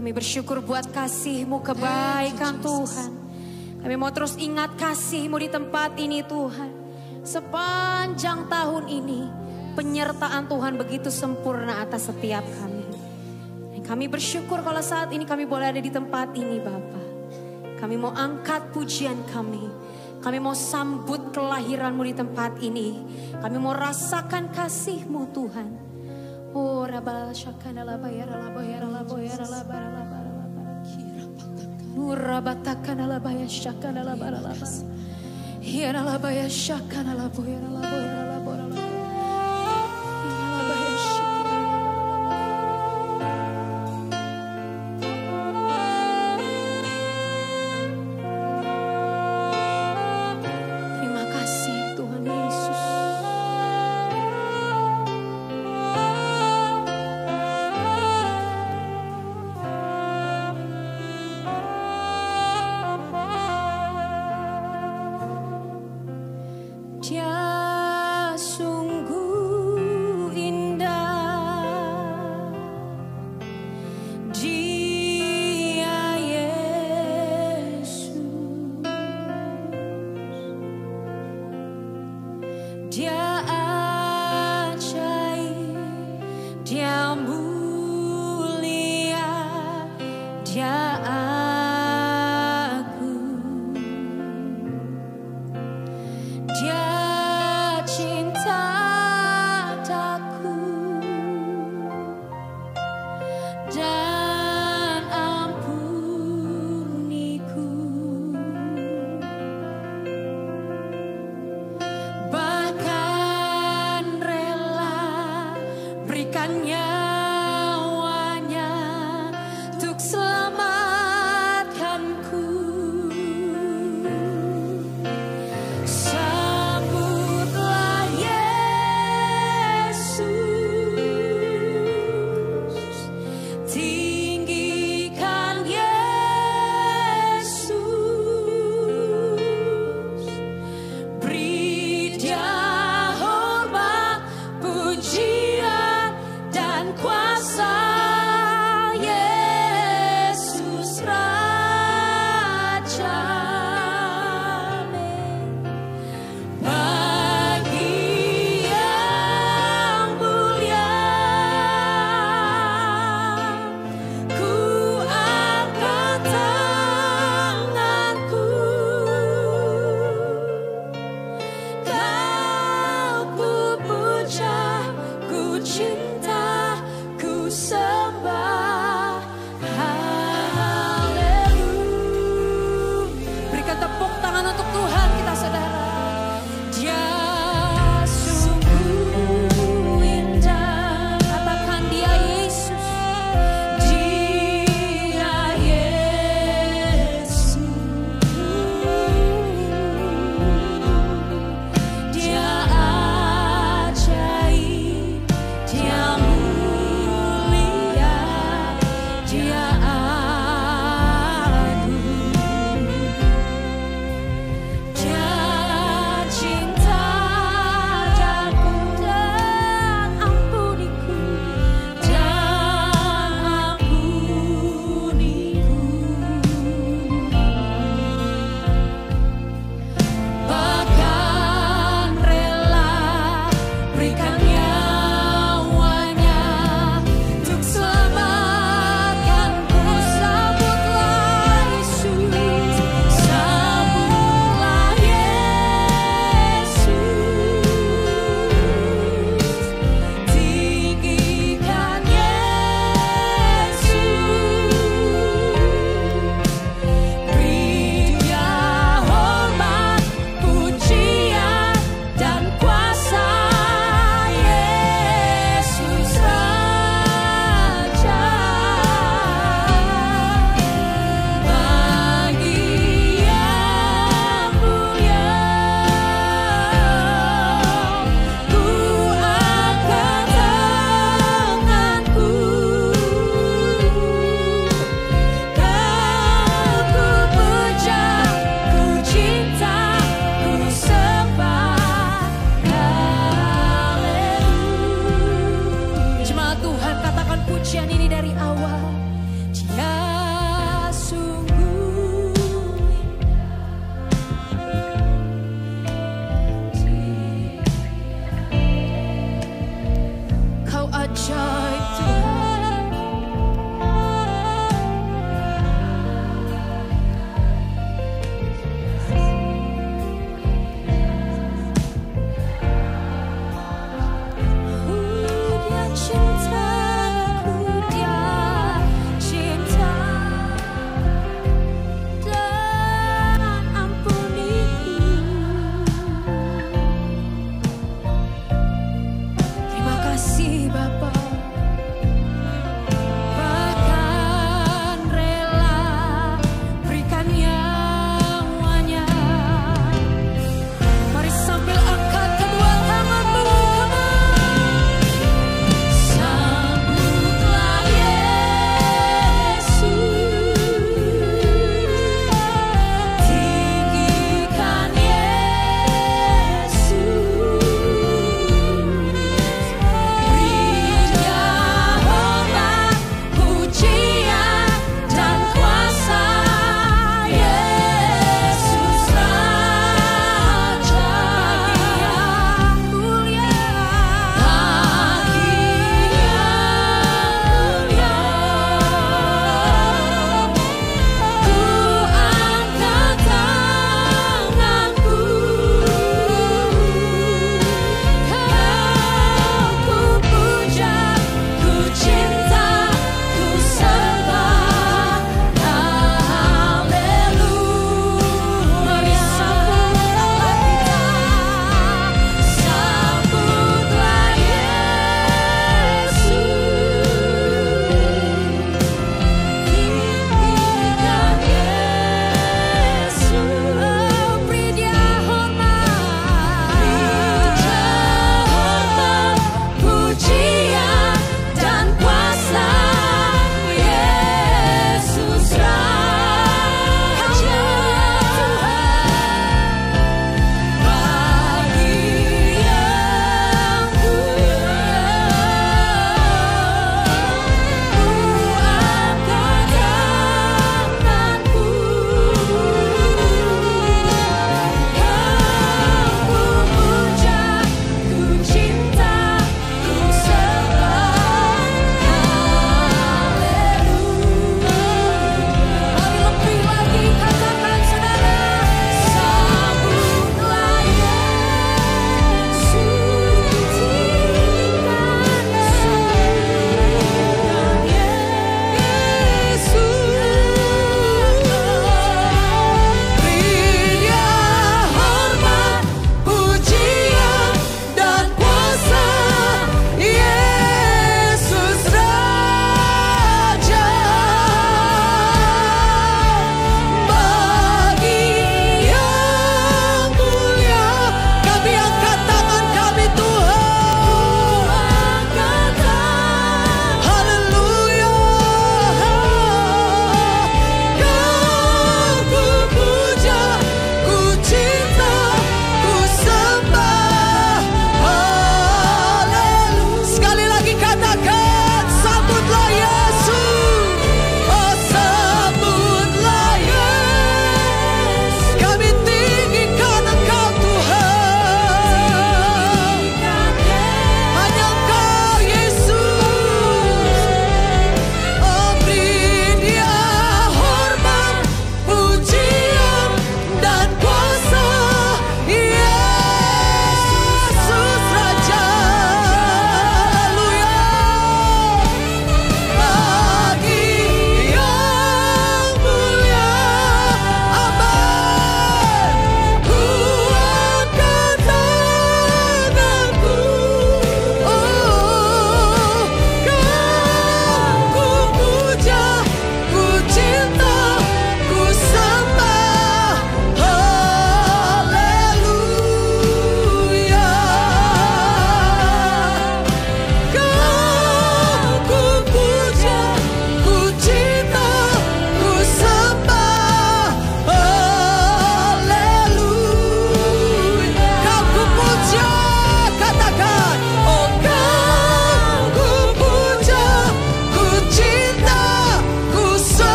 Kami bersyukur buat kasih-Mu, kebaikan Tuhan. Kami mau terus ingat kasih-Mu di tempat ini Tuhan. Sepanjang tahun ini penyertaan Tuhan begitu sempurna atas setiap kami. Dan kami bersyukur kalau saat ini kami boleh ada di tempat ini Bapa. Kami mau angkat pujian kami. Kami mau sambut kelahiran-Mu di tempat ini. Kami mau rasakan kasih-Mu Tuhan. Oh rabal syakana la bayara la bayara la bayara la bara la bara la bara. Urabatakana la bayara syakana la bara la bara. Hiera la bayara syakana la bayara la bayara la bara la.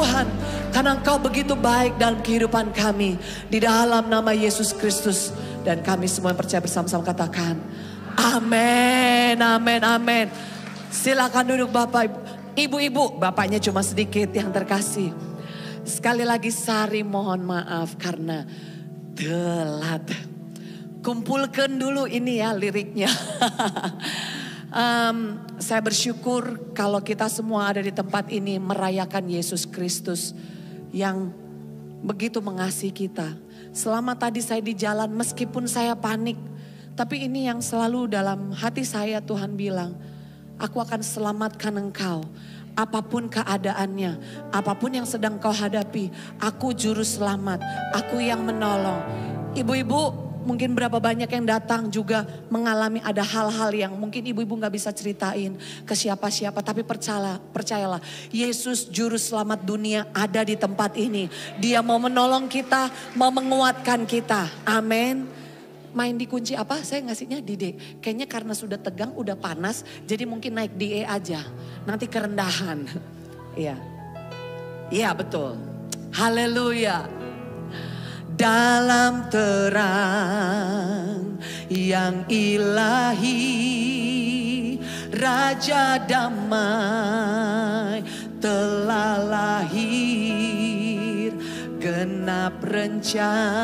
Tuhan, karena Engkau begitu baik dalam kehidupan kami. Di dalam nama Yesus Kristus. Dan kami semua yang percaya bersama-sama katakan, amin, amin, amin. Silakan duduk Bapak, Ibu-ibu. Bapaknya cuma sedikit yang terkasih. Sekali lagi Sari mohon maaf karena telat. Kumpulkan dulu ini ya liriknya. Saya bersyukur kalau kita semua ada di tempat ini merayakan Yesus Kristus yang begitu mengasihi kita. Selama tadi saya di jalan meskipun saya panik, tapi ini yang selalu dalam hati saya Tuhan bilang, aku akan selamatkan engkau. Apapun keadaannya, apapun yang sedang kau hadapi, aku juru selamat, aku yang menolong. Ibu-ibu, mungkin berapa banyak yang datang juga mengalami ada hal-hal yang mungkin ibu-ibu gak bisa ceritain ke siapa-siapa. Tapi percayalah, Yesus juru selamat dunia ada di tempat ini. Dia mau menolong kita, mau menguatkan kita. Amin. Main dikunci apa? Saya ngasihnya di D. Kayaknya karena sudah tegang, udah panas, jadi mungkin naik di E aja. Nanti kerendahan. Iya. Iya betul. Haleluya. Dalam terang yang ilahi, Raja damai telah lahir. Genap rencananya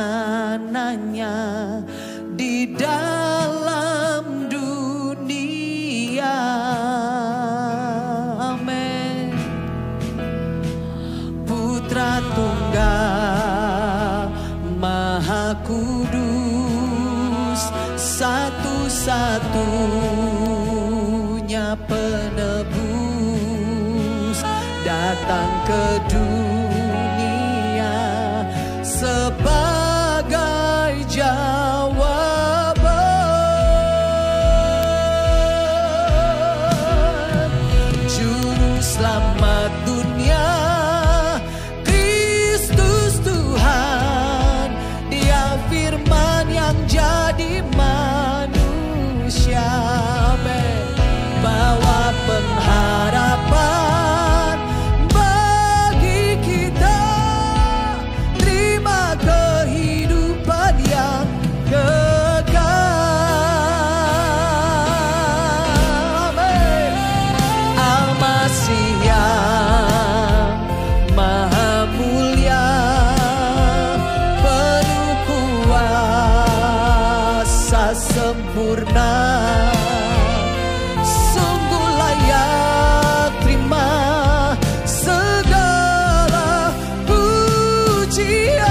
di dalam dunia. Amin. Putra Tunggal Maha Kudus, satu-satunya penebus, datang ke dunia sebagai jawaban. Juru selamat dunia, firman yang jadi manusia, bawa pengharapan bagi kita, terima kehidupan yang kekal. Al-Masih yang maha mulia, sempurna, sungguh layak terima segala pujian.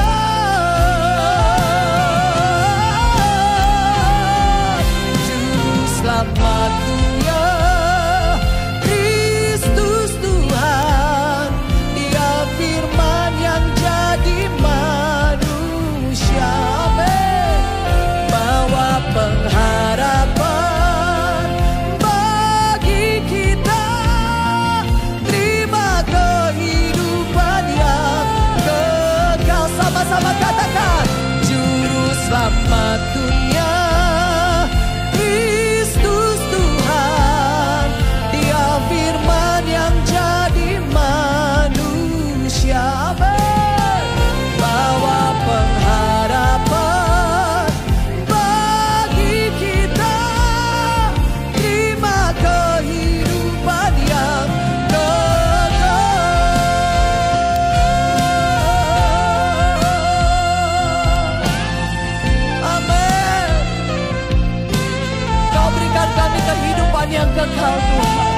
Juru selamat dunia, Kristus Tuhan, Dia firman yang jadi manusia, pengharapan bagi kita, terima kehidupan yang kekal. Sama-sama katakan, juru selamat dunia, Kristus Tuhan, Dia firman yang jadi manusia, bawa pengharapan kita, terima kehidupan yang kekal. Amin. Kau berikan kami kehidupan yang kekal Tuhan.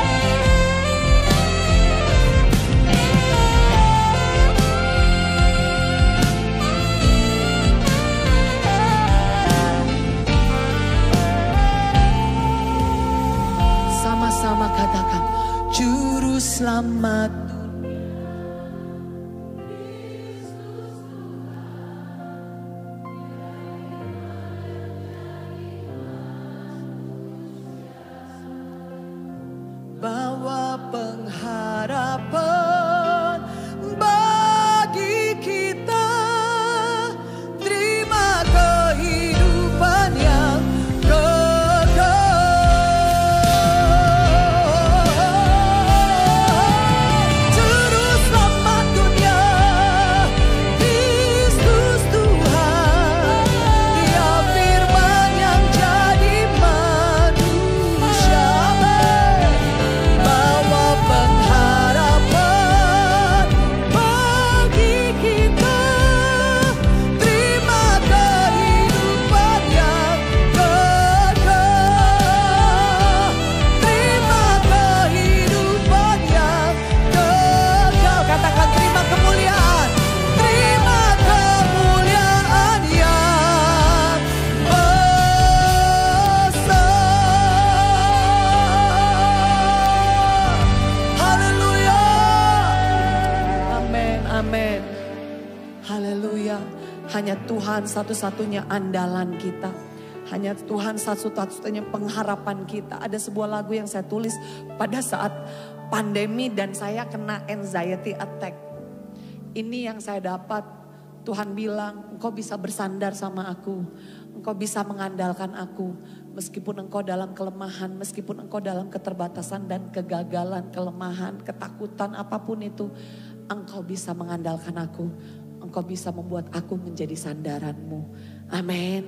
Sama katakan, juru selamat bawa pengharapan bagi kita, terima kehidupan yang kekal. Haleluya. Hanya Tuhan satu-satunya andalan kita. Hanya Tuhan satu-satunya pengharapan kita. Ada sebuah lagu yang saya tulis pada saat pandemi dan saya kena anxiety attack. Ini yang saya dapat. Tuhan bilang, engkau bisa bersandar sama aku. Engkau bisa mengandalkan aku. Meskipun engkau dalam kelemahan, meskipun engkau dalam keterbatasan dan kegagalan, kelemahan, ketakutan, apapun itu. Engkau bisa mengandalkan aku. Engkau bisa membuat aku menjadi sandaranmu. Amin.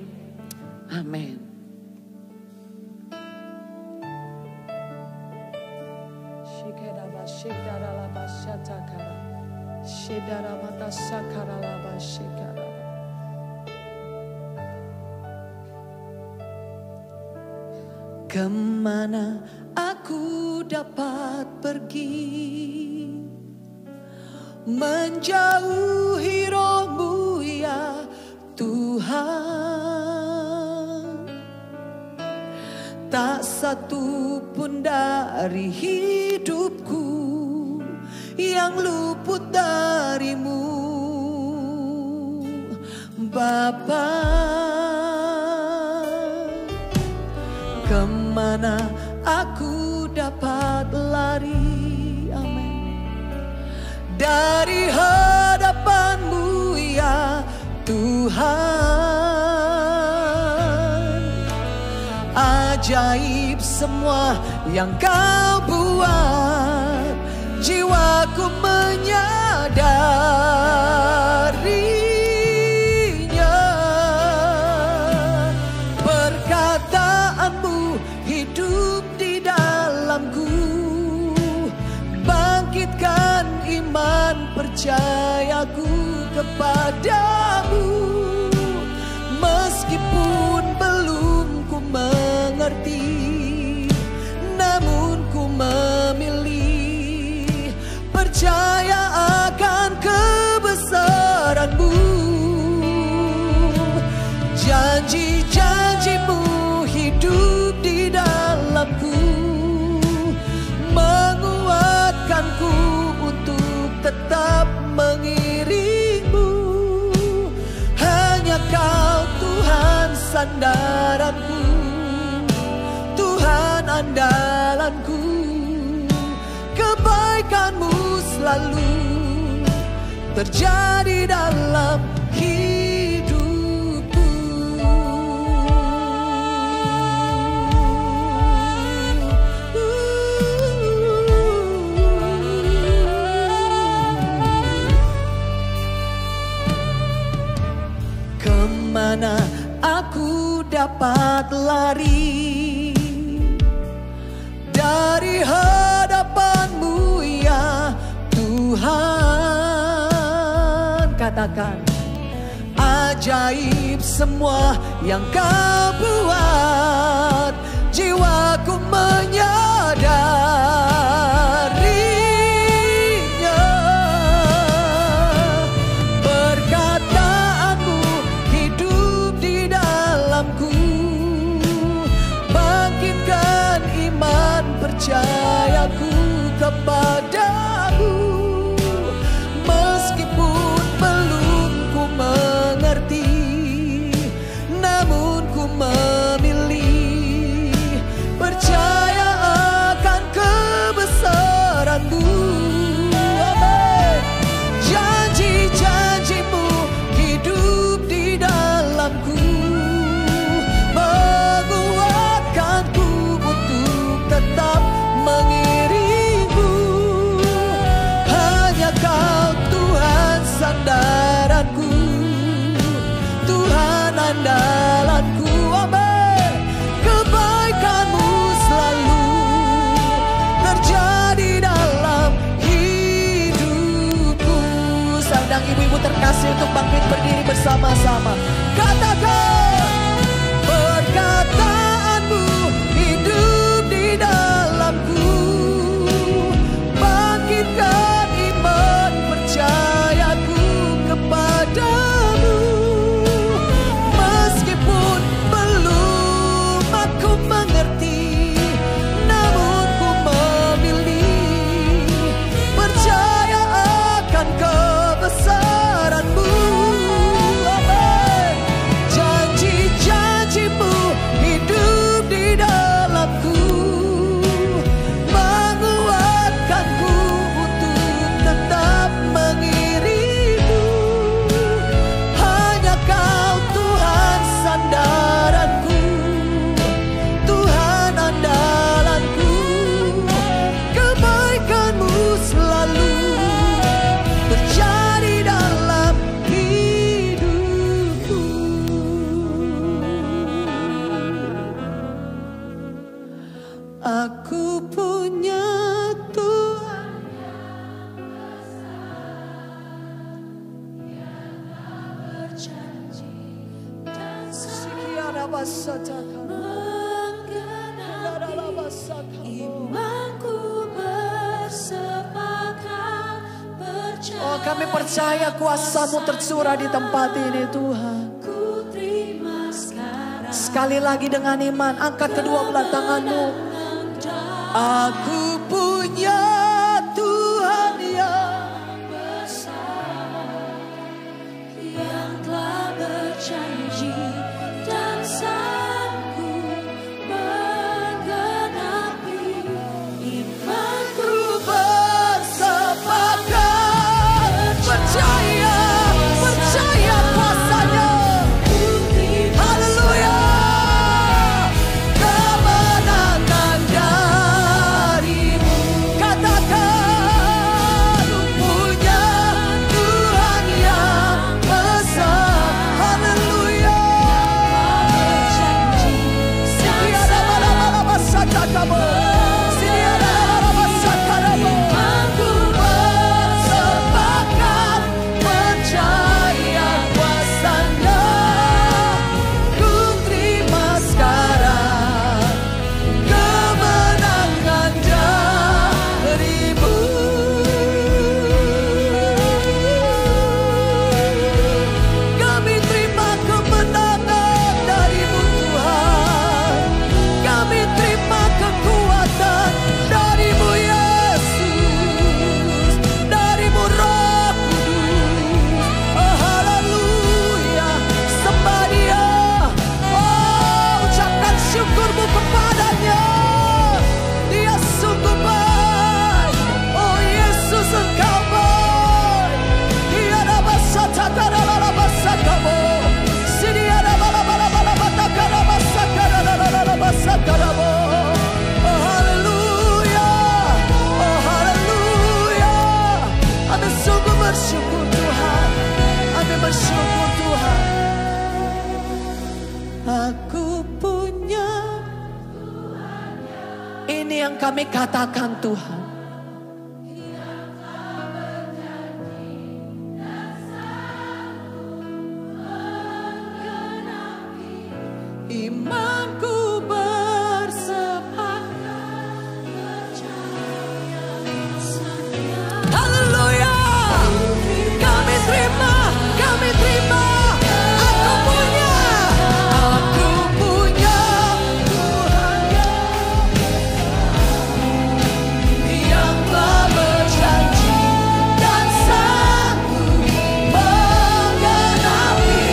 Amin. Kemana aku dapat pergi, menjauhi roh-Mu ya Tuhan. Tak satu pun dari hidupku yang luput dari-Mu, Bapa. Kemana aku dapat lari, amin, dari hadapan-Mu ya Tuhan. Ajaib semua yang Kau buat, jiwaku menyadarinya. Perkataan-Mu hidup di dalamku, bangkitkan iman percayaku kepadamu. Meskipun belum ku mengerti, namun ku memilih percaya akan kebesaran-Mu. Janji-janji-Mu hidup di dalamku, menguatkanku untuk tetap mengiring-Mu. Hanya Kau Tuhan sandaranku, Tuhan andalanku. Kebaikan-Mu selalu terjadi dalam hidupku. Kemana aku dapat lari dari hadapan-Mu ya Tuhan. Katakan, ajaib semua yang Kau buat, jiwaku menyadarinya. Perkataan-Mu hidup di dalamku, bangkitkan iman percayaku kepadamu. Meskipun belum ku mengerti, namun ku memilih percaya akan Imanku bersepakat percaya. Oh, kami percaya kuasa-Mu tercurah di tempat ini Tuhan. Ku terima sekarang. Sekali lagi dengan iman, angkat kedua belah tangan-Mu. Aku punya Tuhan yang besar, yang telah berjanji dan sanggup menggenapi. Imanku bersepakat percaya kuasa-Nya. Haleluya. Kemenangan darimu. Katakan punya Tuhan yang besar. Haleluya. Setiada malam masa kamu. Setiada malam masa kamu. Aku bersepakat percaya kuasa-Nya. Ku terima sekarang kemenangan darimu. Kami terima kemenangan darimu Tuhan. Kami terima kekuatan darimu Yesus. Darimu Roh Kudus. Oh haleluya. Sembah Dia. Oh ucapkan syukurmu kepadanya. Dia sungguh baik. Oh Yesus Engkau baik. Dia dapat satara basa kamu. Sidia dapat takara basa kara basa karamu. Oh haleluya. Oh haleluya. Kami sungguh bersyukur Tuhan. Kami bersyukur Tuhan. Aku punya. Ini yang kami katakan Tuhan. Imanku bersepakat haleluya. Kami terima. Aku punya Tuhan yang telah berjanji dan sanggup menggenapi.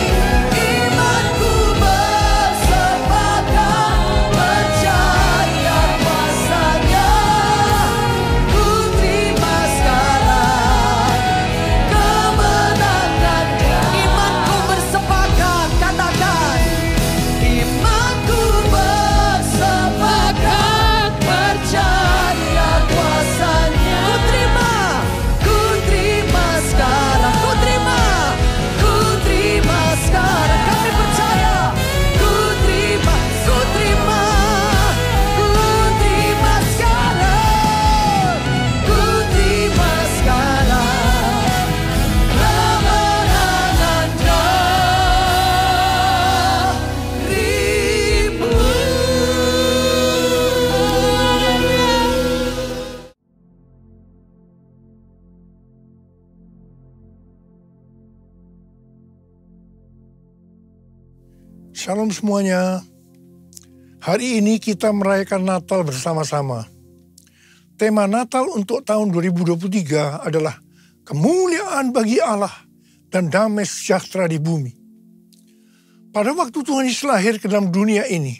Imanku bersepakat percaya kuasa-Nya. Ku terima sekarang kemenangan. Imanku bersepakat, katakan. Imanku bersepakat percaya kuasa-Nya. Ku terima sekarang. Ku terima sekarang. Kami percaya. Ku terima sekarang. Ku terima sekarang. Kemenangan darimu. Shalom semuanya. Hari ini kita merayakan Natal bersama-sama. Tema Natal untuk tahun 2023 adalah kemuliaan bagi Allah dan damai sejahtera di bumi. Pada waktu Tuhan Yesus lahir ke dalam dunia ini,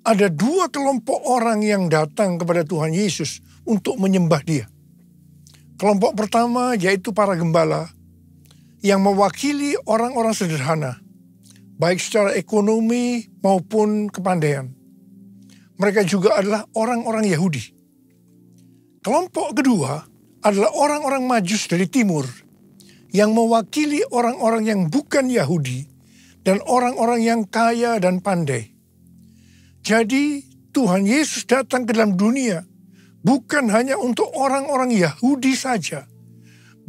ada dua kelompok orang yang datang kepada Tuhan Yesus untuk menyembah Dia. Kelompok pertama yaitu para gembala yang mewakili orang-orang sederhana, baik secara ekonomi maupun kepandaian. Mereka juga adalah orang-orang Yahudi. Kelompok kedua adalah orang-orang Majus dari timur yang mewakili orang-orang yang bukan Yahudi dan orang-orang yang kaya dan pandai. Jadi Tuhan Yesus datang ke dalam dunia bukan hanya untuk orang-orang Yahudi saja,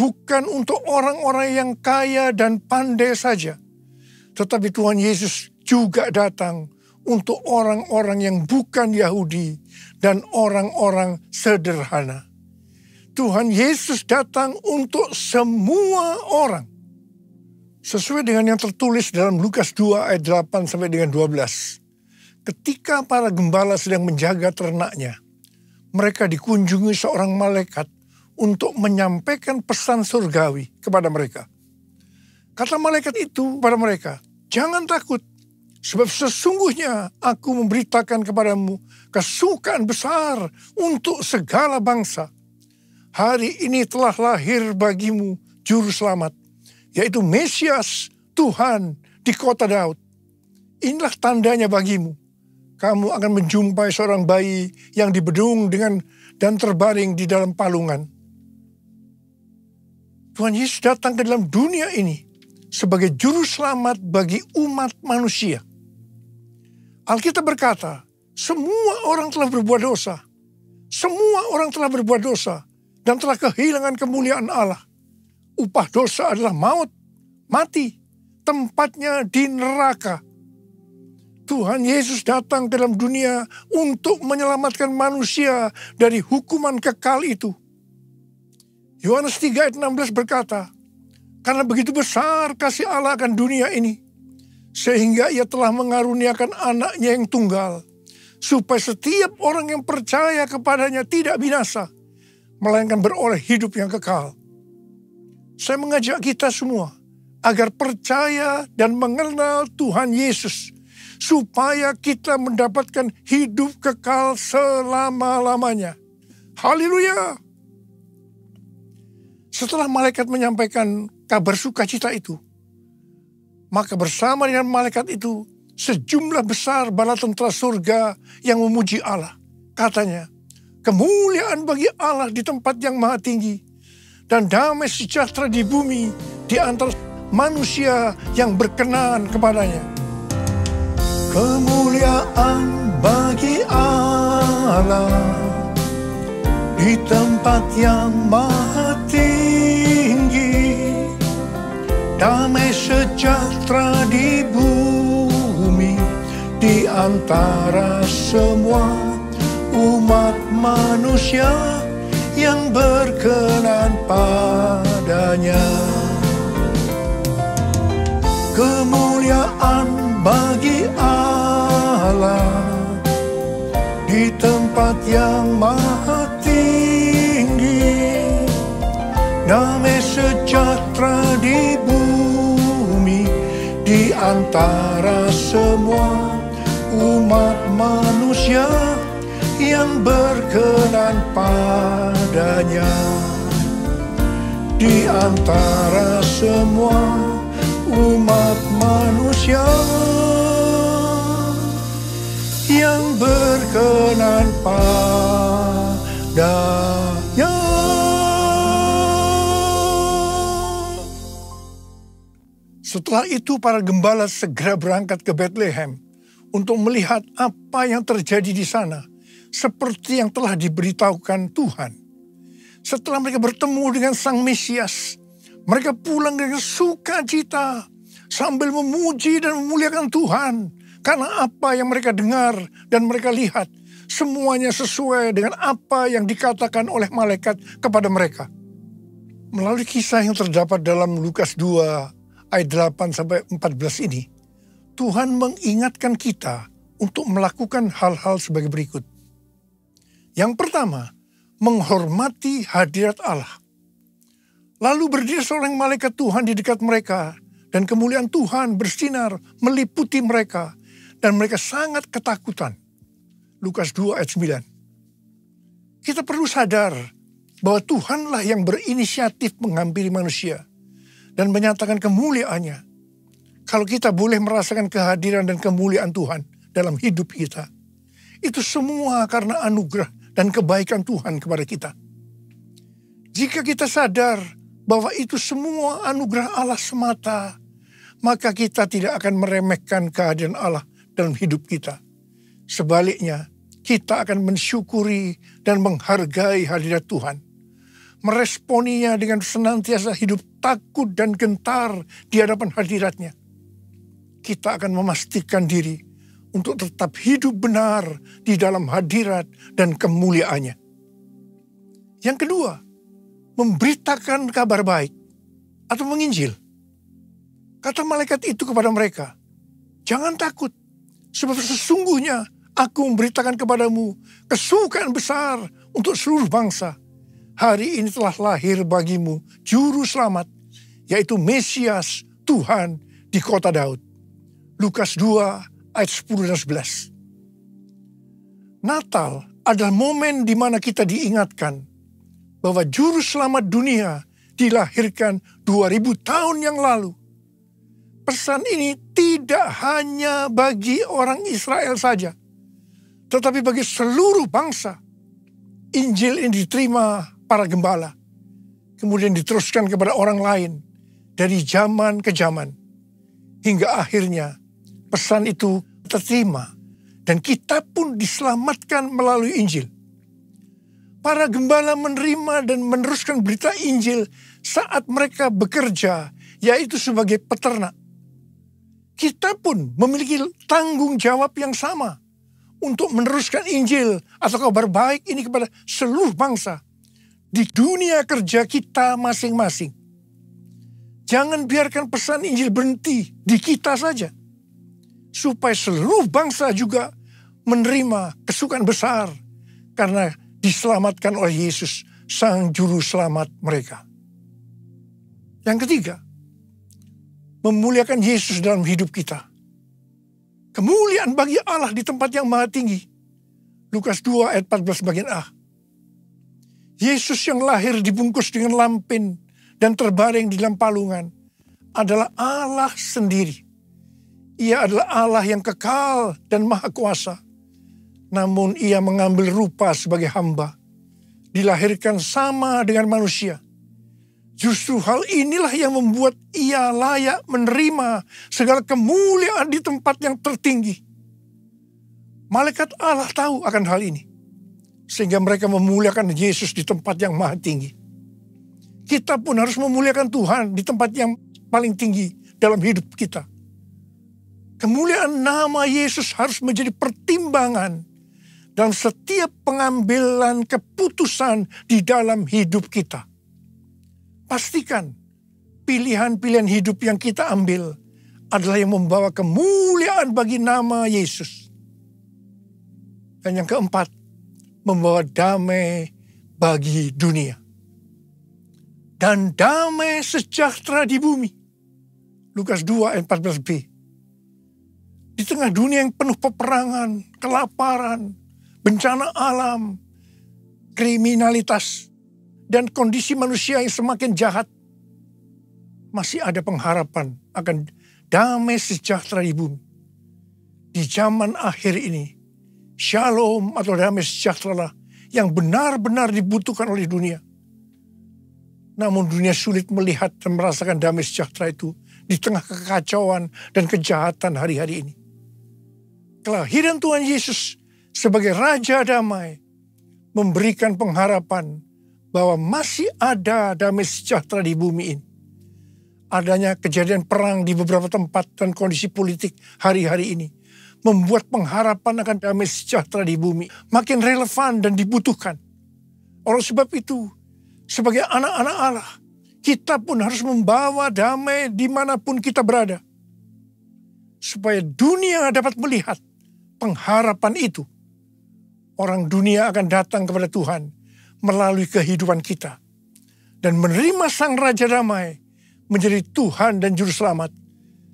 bukan untuk orang-orang yang kaya dan pandai saja, tetapi Tuhan Yesus juga datang untuk orang-orang yang bukan Yahudi dan orang-orang sederhana. Tuhan Yesus datang untuk semua orang. Sesuai dengan yang tertulis dalam Lukas 2 ayat 8 sampai dengan 12. Ketika para gembala sedang menjaga ternaknya, mereka dikunjungi seorang malaikat untuk menyampaikan pesan surgawi kepada mereka. Kata malaikat itu kepada mereka, "Jangan takut, sebab sesungguhnya aku memberitakan kepadamu kesukaan besar untuk segala bangsa. Hari ini telah lahir bagimu juru selamat, yaitu Mesias Tuhan di kota Daud. Inilah tandanya bagimu. Kamu akan menjumpai seorang bayi yang dibedung dan terbaring di dalam palungan." Tuhan Yesus datang ke dalam dunia ini sebagai juru selamat bagi umat manusia. Alkitab berkata, semua orang telah berbuat dosa. Semua orang telah berbuat dosa dan telah kehilangan kemuliaan Allah. Upah dosa adalah maut, mati, tempatnya di neraka. Tuhan Yesus datang ke dalam dunia untuk menyelamatkan manusia dari hukuman kekal itu. Yohanes 3 ayat 16 berkata, "Karena begitu besar kasih Allah akan dunia ini, sehingga ia telah mengaruniakan anaknya yang tunggal, supaya setiap orang yang percaya kepadanya tidak binasa, melainkan beroleh hidup yang kekal." Saya mengajak kita semua agar percaya dan mengenal Tuhan Yesus, supaya kita mendapatkan hidup kekal selama-lamanya. Haleluya! Setelah malaikat menyampaikan kabar sukacita itu, maka bersama dengan malaikat itu, sejumlah besar bala tentara surga yang memuji Allah. Katanya, "Kemuliaan bagi Allah di tempat yang maha tinggi, dan damai sejahtera di bumi di antara manusia yang berkenan kepadanya." Kemuliaan bagi Allah di tempat yang maha tinggi, damai sejahtera di bumi di antara semua umat manusia yang berkenan padanya. Kemuliaan bagi Allah di tempat yang maha tinggi, damai sejahtera di bumi di antara semua umat manusia yang berkenan padanya. Di antara semua umat manusia yang berkenan padanya. Setelah itu para gembala segera berangkat ke Bethlehem untuk melihat apa yang terjadi di sana, seperti yang telah diberitahukan Tuhan. Setelah mereka bertemu dengan Sang Mesias, mereka pulang dengan sukacita sambil memuji dan memuliakan Tuhan. Karena apa yang mereka dengar dan mereka lihat, semuanya sesuai dengan apa yang dikatakan oleh malaikat kepada mereka. Melalui kisah yang terdapat dalam Lukas 2 ayat 8-14 ini, Tuhan mengingatkan kita untuk melakukan hal-hal sebagai berikut. Yang pertama, menghormati hadirat Allah. Lalu berdiri seorang malaikat Tuhan di dekat mereka, dan kemuliaan Tuhan bersinar meliputi mereka, dan mereka sangat ketakutan. Lukas 2 ayat 9. Kita perlu sadar bahwa Tuhanlah yang berinisiatif menghampiri manusia dan menyatakan kemuliaannya. Kalau kita boleh merasakan kehadiran dan kemuliaan Tuhan dalam hidup kita, itu semua karena anugerah dan kebaikan Tuhan kepada kita. Jika kita sadar bahwa itu semua anugerah Allah semata, maka kita tidak akan meremehkan kehadiran Allah dalam hidup kita. Sebaliknya, kita akan mensyukuri dan menghargai hadirat Tuhan. Meresponinya dengan senantiasa hidup takut dan gentar di hadapan hadiratnya. kita akan memastikan diri untuk tetap hidup benar di dalam hadirat dan kemuliaannya. Yang kedua, memberitakan kabar baik atau menginjil. Kata malaikat itu kepada mereka, jangan takut, sebab sesungguhnya aku memberitakan kepadamu kesukaan besar untuk seluruh bangsa. Hari ini telah lahir bagimu juru selamat, yaitu Mesias Tuhan di kota Daud. Lukas 2 ayat 10 dan 11. Natal adalah momen di mana kita diingatkan bahwa juru selamat dunia dilahirkan 2000 tahun yang lalu. Pesan ini tidak hanya bagi orang Israel saja, tetapi bagi seluruh bangsa. Injil ini diterima para gembala, kemudian diteruskan kepada orang lain dari zaman ke zaman, hingga akhirnya pesan itu terterima dan kita pun diselamatkan melalui Injil. Para gembala menerima dan meneruskan berita Injil saat mereka bekerja, yaitu sebagai peternak. Kita pun memiliki tanggung jawab yang sama untuk meneruskan Injil atau kabar baik ini kepada seluruh bangsa di dunia kerja kita masing-masing. Jangan biarkan pesan Injil berhenti di kita saja, supaya seluruh bangsa juga menerima kesukaan besar karena diselamatkan oleh Yesus, Sang Juru Selamat mereka. Yang ketiga, memuliakan Yesus dalam hidup kita. Kemuliaan bagi Allah di tempat yang maha tinggi. Lukas 2 ayat 14 bagian A. Yesus yang lahir dibungkus dengan lampin dan terbaring di dalam palungan adalah Allah sendiri. Ia adalah Allah yang kekal dan maha kuasa. Namun ia mengambil rupa sebagai hamba. Dilahirkan sama dengan manusia. Justru hal inilah yang membuat ia layak menerima segala kemuliaan di tempat yang tertinggi. Malaikat Allah tahu akan hal ini, sehingga mereka memuliakan Yesus di tempat yang maha tinggi. Kita pun harus memuliakan Tuhan di tempat yang paling tinggi dalam hidup kita. Kemuliaan nama Yesus harus menjadi pertimbangan dalam setiap pengambilan keputusan di dalam hidup kita. Pastikan pilihan-pilihan hidup yang kita ambil adalah yang membawa kemuliaan bagi nama Yesus. Dan yang keempat, membawa damai bagi dunia. Dan damai sejahtera di bumi. Lukas 2 ayat 14b. Di tengah dunia yang penuh peperangan, kelaparan, bencana alam, kriminalitas, dan kondisi manusia yang semakin jahat, masih ada pengharapan akan damai sejahtera di bumi. Di zaman akhir ini, shalom atau damai sejahtera lah yang benar-benar dibutuhkan oleh dunia. Namun dunia sulit melihat dan merasakan damai sejahtera itu di tengah kekacauan dan kejahatan hari-hari ini. Kelahiran Tuhan Yesus sebagai Raja Damai memberikan pengharapan bahwa masih ada damai sejahtera di bumi ini. Adanya kejadian perang di beberapa tempat dan kondisi politik hari-hari ini membuat pengharapan akan damai sejahtera di bumi makin relevan dan dibutuhkan. Oleh sebab itu, sebagai anak-anak Allah, kita pun harus membawa damai dimanapun kita berada. Supaya dunia dapat melihat pengharapan itu. Orang dunia akan datang kepada Tuhan melalui kehidupan kita. Dan menerima Sang Raja Damai menjadi Tuhan dan Juru Selamat.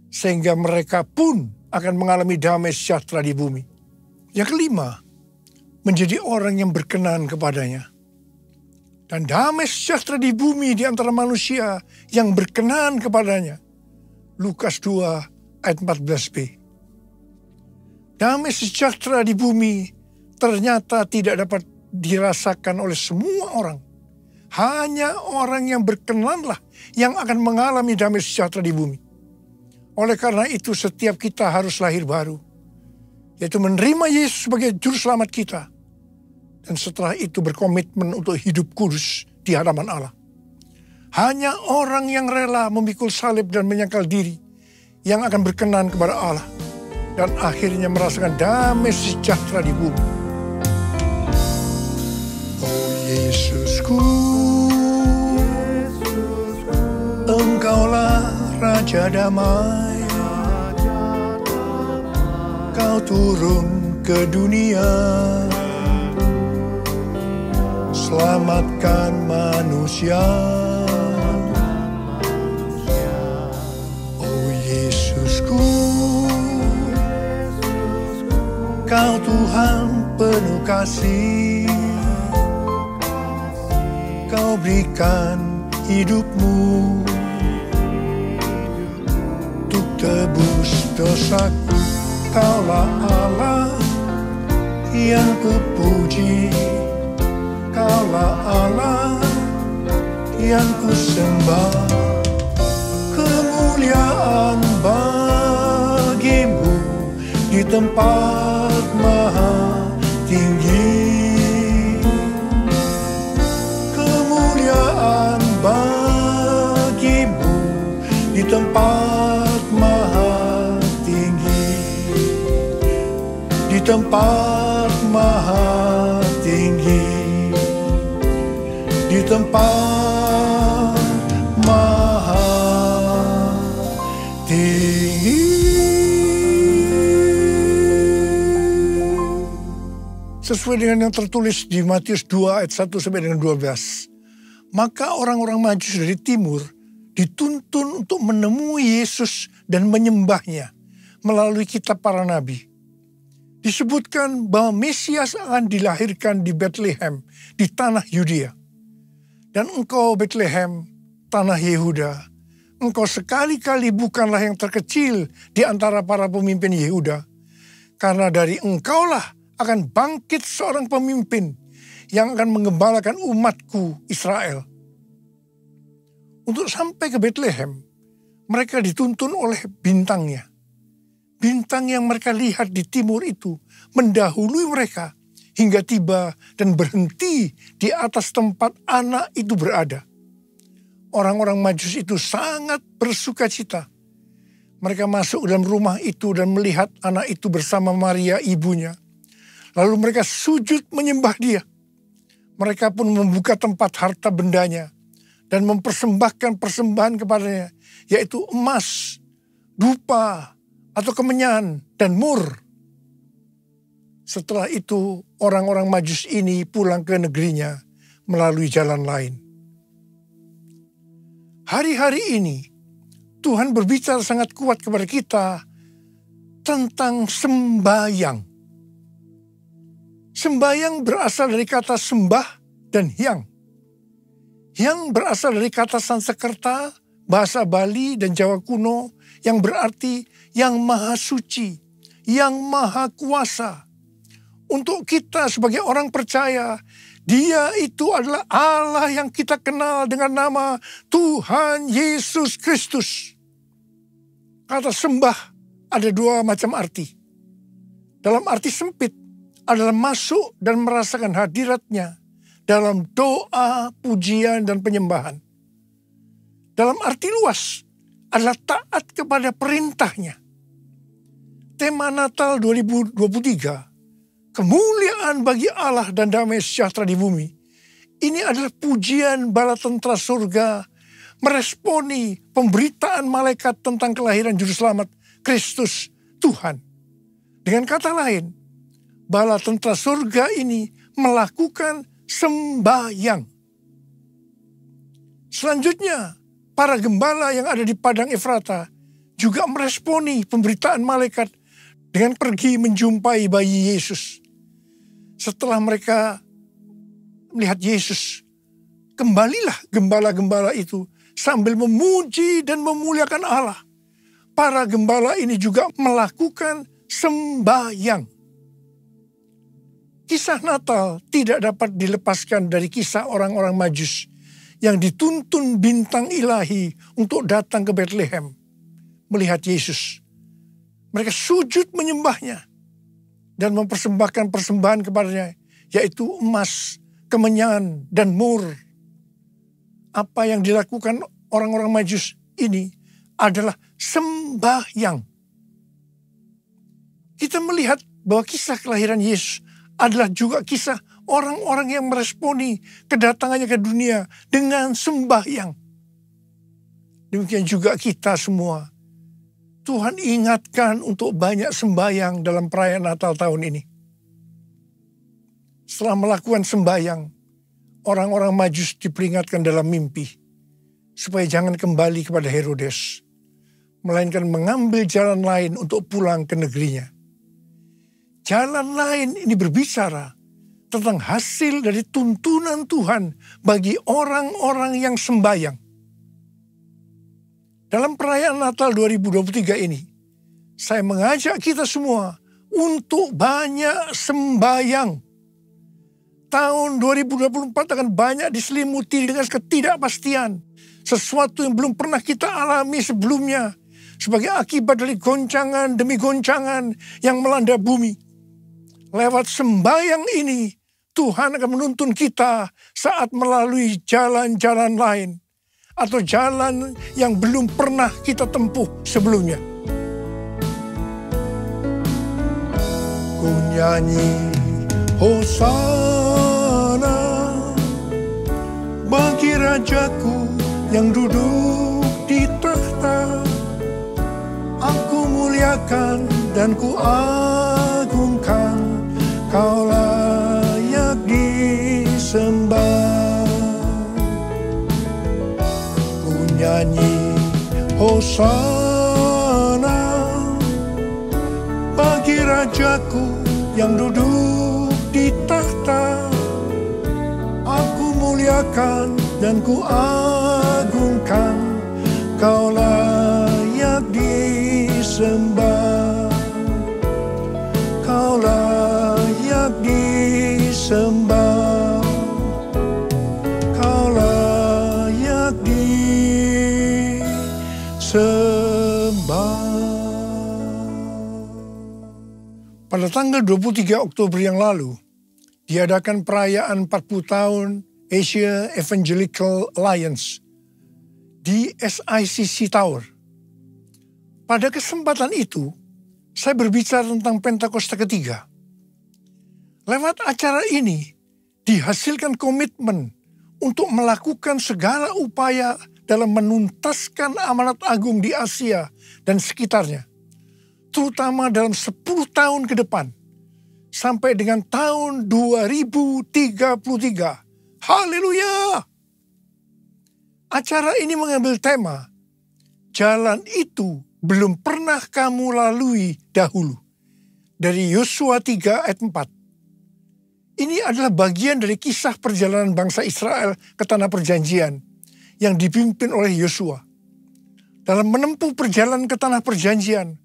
Sehingga mereka pun akan mengalami damai sejahtera di bumi. Yang kelima, menjadi orang yang berkenan kepadanya. Dan damai sejahtera di bumi di antara manusia yang berkenan kepadanya. Lukas 2 ayat 14b. Damai sejahtera di bumi ternyata tidak dapat dirasakan oleh semua orang. Hanya orang yang berkenanlah yang akan mengalami damai sejahtera di bumi. Oleh karena itu setiap kita harus lahir baru. Yaitu menerima Yesus sebagai Juru Selamat kita. Dan setelah itu berkomitmen untuk hidup kudus di hadapan Allah. Hanya orang yang rela memikul salib dan menyangkal diri yang akan berkenan kepada Allah dan akhirnya merasakan damai sejahtera di bumi. Oh Yesusku, Engkaulah Raja Damai. Kau turun ke dunia, selamatkan manusia. Oh Yesusku, Kau Tuhan penuh kasih. Kau berikan hidupmu untuk tebus dosaku. Kaulah Allah yang kupuji, Kaulah Allah yang kusembah. Kemuliaan bagimu di tempat maha tinggi. Kemuliaan bagimu di tempat maha tinggi. Di tempat maha tinggi. Di tempat maha tinggi. Sesuai dengan yang tertulis di Matius 2 ayat 1 sampai dengan 12. Maka orang-orang Majus dari timur dituntun untuk menemui Yesus dan menyembahnya melalui kitab para nabi. Disebutkan bahwa Mesias akan dilahirkan di Bethlehem, di tanah Yudea. Dan engkau Bethlehem, tanah Yehuda, engkau sekali-kali bukanlah yang terkecil di antara para pemimpin Yehuda. Karena dari engkaulah akan bangkit seorang pemimpin yang akan mengembalakan umatku Israel. Untuk sampai ke Bethlehem, mereka dituntun oleh bintangnya. Bintang yang mereka lihat di timur itu mendahului mereka hingga tiba dan berhenti di atas tempat anak itu berada. Orang-orang Majus itu sangat bersuka cita. Mereka masuk dalam rumah itu dan melihat anak itu bersama Maria ibunya. Lalu mereka sujud menyembah dia. Mereka pun membuka tempat harta bendanya dan mempersembahkan persembahan kepadanya, yaitu emas, dupa, atau kemenyan, dan mur. Setelah itu orang-orang Majus ini pulang ke negerinya melalui jalan lain. Hari-hari ini Tuhan berbicara sangat kuat kepada kita tentang sembayang. Sembayang berasal dari kata sembah dan hyang. Hyang berasal dari kata Sanskerta, bahasa Bali dan Jawa kuno yang berarti yang maha suci, yang maha kuasa. Untuk kita sebagai orang percaya, Dia itu adalah Allah yang kita kenal dengan nama Tuhan Yesus Kristus. Kata sembah ada dua macam arti. Dalam arti sempit adalah masuk dan merasakan hadiratnya dalam doa, pujian, dan penyembahan. Dalam arti luas adalah taat kepada perintahnya. Tema Natal 2023, kemuliaan bagi Allah dan damai sejahtera di bumi. Ini adalah pujian bala tentara surga meresponi pemberitaan malaikat tentang kelahiran Juru Selamat Kristus Tuhan. Dengan kata lain, bala tentara surga ini melakukan sembahyang. Selanjutnya, para gembala yang ada di Padang Efrata juga meresponi pemberitaan malaikat dengan pergi menjumpai bayi Yesus. Setelah mereka melihat Yesus, kembalilah gembala-gembala itu sambil memuji dan memuliakan Allah. Para gembala ini juga melakukan sembahyang. Kisah Natal tidak dapat dilepaskan dari kisah orang-orang Majus yang dituntun bintang ilahi untuk datang ke Bethlehem melihat Yesus. Mereka sujud menyembahnya dan mempersembahkan persembahan kepadanya, yaitu emas, kemenyan, dan mur. Apa yang dilakukan orang-orang Majus ini adalah sembahyang. Kita melihat bahwa kisah kelahiran Yesus adalah juga kisah orang-orang yang meresponi kedatangannya ke dunia dengan sembahyang. Demikian juga kita semua. Tuhan ingatkan untuk banyak sembahyang dalam perayaan Natal tahun ini. Setelah melakukan sembahyang, orang-orang Majus diperingatkan dalam mimpi supaya jangan kembali kepada Herodes, melainkan mengambil jalan lain untuk pulang ke negerinya. Jalan lain ini berbicara tentang hasil dari tuntunan Tuhan bagi orang-orang yang sembahyang. Dalam perayaan Natal 2023 ini, saya mengajak kita semua untuk banyak sembahyang. Tahun 2024 akan banyak diselimuti dengan ketidakpastian. Sesuatu yang belum pernah kita alami sebelumnya. Sebagai akibat dari goncangan demi goncangan yang melanda bumi. Lewat sembahyang ini, Tuhan akan menuntun kita saat melalui jalan-jalan lain. Atau jalan yang belum pernah kita tempuh sebelumnya. Ku nyanyi Hosana bagi Rajaku yang duduk di tahta. Aku muliakan dan ku agungkan, Kau layak disembah. Nyanyi Hosana bagi Rajaku yang duduk di tahta. Aku muliakan dan ku agungkan, Kau layak disembah. Kau layak disembah. Kau layak disembah. Pada tanggal 23 Oktober yang lalu, diadakan perayaan 40 tahun Asia Evangelical Alliance di SICC Tower. Pada kesempatan itu, saya berbicara tentang Pentakosta ketiga. Lewat acara ini, dihasilkan komitmen untuk melakukan segala upaya dalam menuntaskan amanat agung di Asia dan sekitarnya. Terutama dalam 10 tahun ke depan. Sampai dengan tahun 2033. Haleluya! Acara ini mengambil tema, jalan itu belum pernah kamu lalui dahulu. Dari Yosua 3 ayat 4. Ini adalah bagian dari kisah perjalanan bangsa Israel ke tanah perjanjian yang dipimpin oleh Yosua. Dalam menempuh perjalanan ke tanah perjanjian,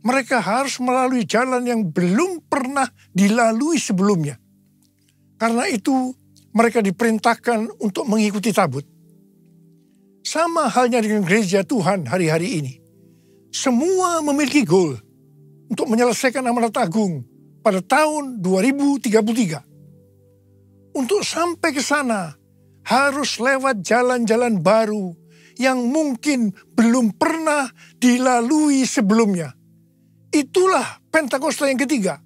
mereka harus melalui jalan yang belum pernah dilalui sebelumnya. Karena itu, mereka diperintahkan untuk mengikuti tabut. Sama halnya dengan gereja Tuhan hari-hari ini. Semua memiliki goal untuk menyelesaikan amanat agung pada tahun 2033. Untuk sampai ke sana, harus lewat jalan-jalan baru yang mungkin belum pernah dilalui sebelumnya. Itulah Pentakosta yang ketiga.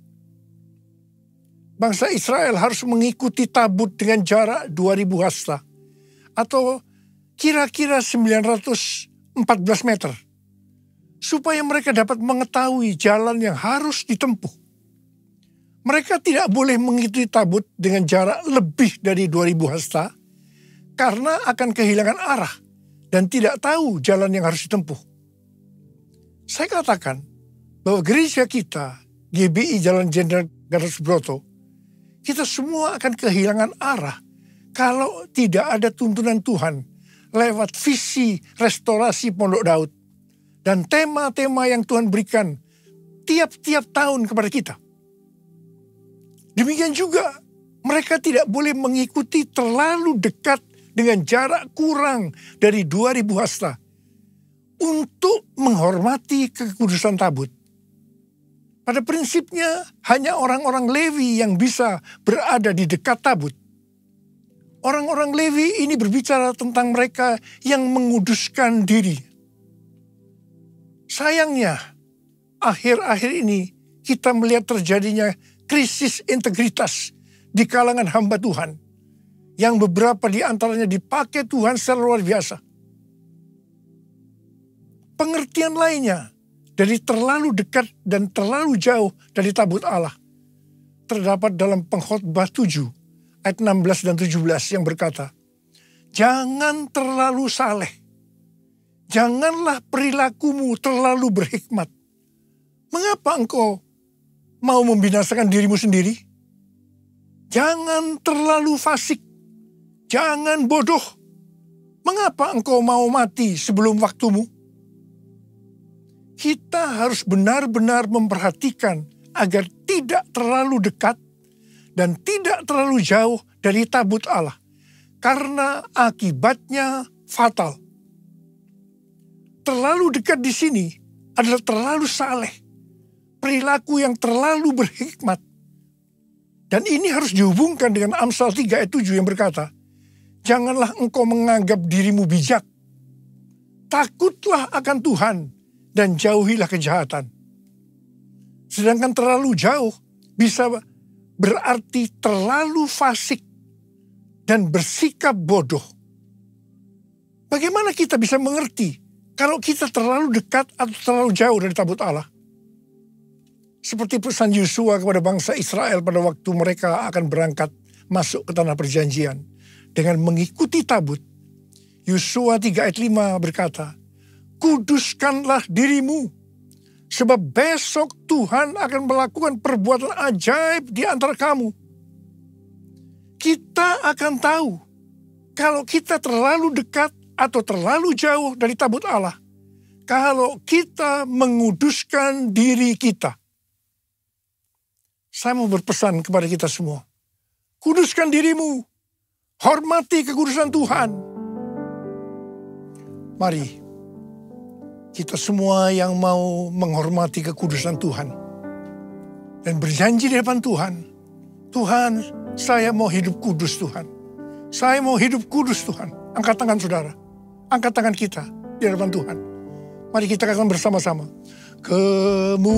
Bangsa Israel harus mengikuti tabut dengan jarak 2000 hasta atau kira-kira 914 meter. Supaya mereka dapat mengetahui jalan yang harus ditempuh. Mereka tidak boleh mengikuti tabut dengan jarak lebih dari 2000 hasta karena akan kehilangan arah dan tidak tahu jalan yang harus ditempuh. Saya katakan bahwa gereja kita, GBI Jalan Jenderal Gatot Subroto, kita semua akan kehilangan arah kalau tidak ada tuntunan Tuhan lewat visi restorasi Pondok Daud dan tema-tema yang Tuhan berikan tiap-tiap tahun kepada kita. Demikian juga mereka tidak boleh mengikuti terlalu dekat dengan jarak kurang dari 2000 hasta untuk menghormati kekudusan tabut. Pada prinsipnya hanya orang-orang Lewi yang bisa berada di dekat tabut. Orang-orang Lewi ini berbicara tentang mereka yang menguduskan diri. Sayangnya, akhir-akhir ini kita melihat terjadinya krisis integritas di kalangan hamba Tuhan, yang beberapa di antaranya dipakai Tuhan secara luar biasa. Pengertian lainnya dari terlalu dekat dan terlalu jauh dari tabut Allah terdapat dalam Pengkhotbah 7 ayat 16 dan 17 yang berkata, jangan terlalu saleh, janganlah perilakumu terlalu berhikmat. Mengapa engkau mau membinasakan dirimu sendiri? Jangan terlalu fasik, jangan bodoh. Mengapa engkau mau mati sebelum waktumu? Kita harus benar-benar memperhatikan agar tidak terlalu dekat dan tidak terlalu jauh dari tabut Allah. Karena akibatnya fatal. Terlalu dekat di sini adalah terlalu saleh. Perilaku yang terlalu berhikmat. Dan ini harus dihubungkan dengan Amsal 3 ayat 7 yang berkata, janganlah engkau menganggap dirimu bijak. Takutlah akan Tuhan dan jauhilah kejahatan. Sedangkan terlalu jauh bisa berarti terlalu fasik dan bersikap bodoh. Bagaimana kita bisa mengerti kalau kita terlalu dekat atau terlalu jauh dari tabut Allah? Seperti pesan Yosua kepada bangsa Israel pada waktu mereka akan berangkat masuk ke tanah perjanjian. Dengan mengikuti tabut, Yosua 3 ayat 5 berkata, kuduskanlah dirimu, sebab besok Tuhan akan melakukan perbuatan ajaib di antara kamu. Kita akan tahu kalau kita terlalu dekat atau terlalu jauh dari tabut Allah. Kalau kita menguduskan diri kita. Saya mau berpesan kepada kita semua. Kuduskan dirimu. Hormati kekudusan Tuhan. Mari. Kita semua yang mau menghormati kekudusan Tuhan. Dan berjanji di depan Tuhan. Tuhan, saya mau hidup kudus Tuhan. Saya mau hidup kudus Tuhan. Angkat tangan saudara. Angkat tangan kita di hadapan Tuhan. Mari kita katakan bersama-sama. Kemuliaan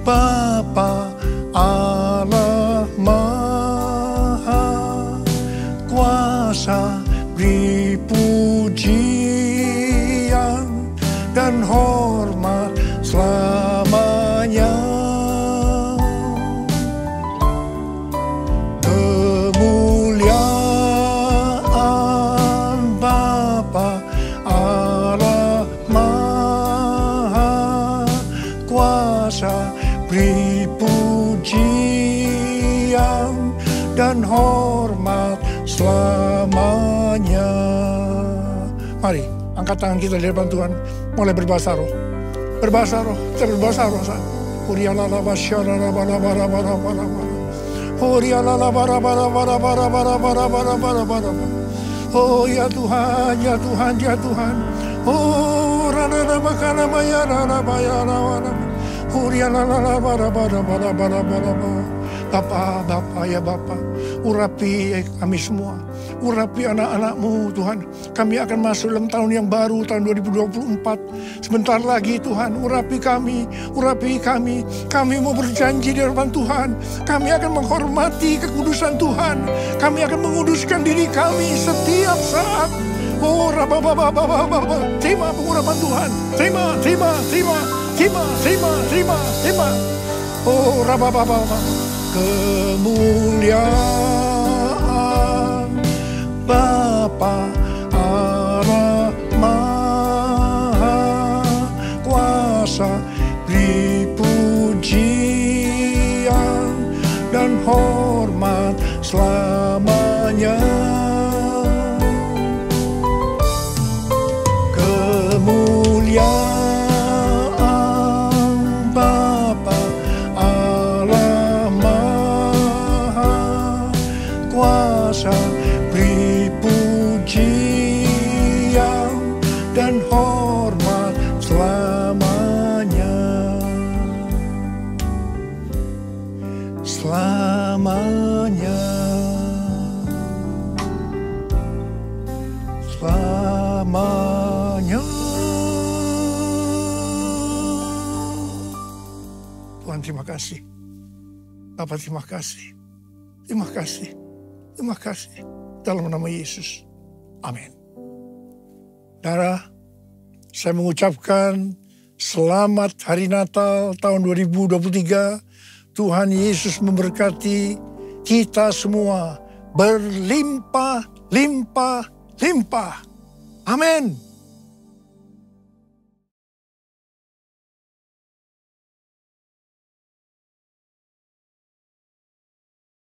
Bapa Allah Maha Kuasa, beri pujian dan hormat selamanya. Kemuliaan Bapa Allah Maha Kuasa, beri pujian dan hormat selamanya. Mari, angkat tangan kita di depan Tuhan. Mulai berbahasa roh. Berbahasa roh, kita berbahasa roh. Oh ya Tuhan, ya Tuhan, ya Tuhan. Oh rana makana mayana bayana. Bapa, ya Bapa, urapi kami semua, urapi anak-anak-Mu Tuhan. Kami akan masuk dalam tahun yang baru, tahun 2024. Sebentar lagi Tuhan, urapi kami. Kami mau berjanji di hadapan Tuhan. Kami akan menghormati kekudusan Tuhan. Kami akan menguduskan diri kami setiap saat. Oh, terima pengurapan Tuhan. Terima. Oh, kemuliaan Bapa Allah Maha Kuasa, beri pujian dan hormat selamanya. Kemuliaan beri pujian dan hormat selamanya. Selamanya. Selamanya. Tuhan terima kasih. Bapa terima kasih. Terima kasih. Terima kasih. Dalam nama Yesus. Amin. Saudara, saya mengucapkan selamat Hari Natal tahun 2023. Tuhan Yesus memberkati kita semua berlimpah, limpah, limpah. Amin.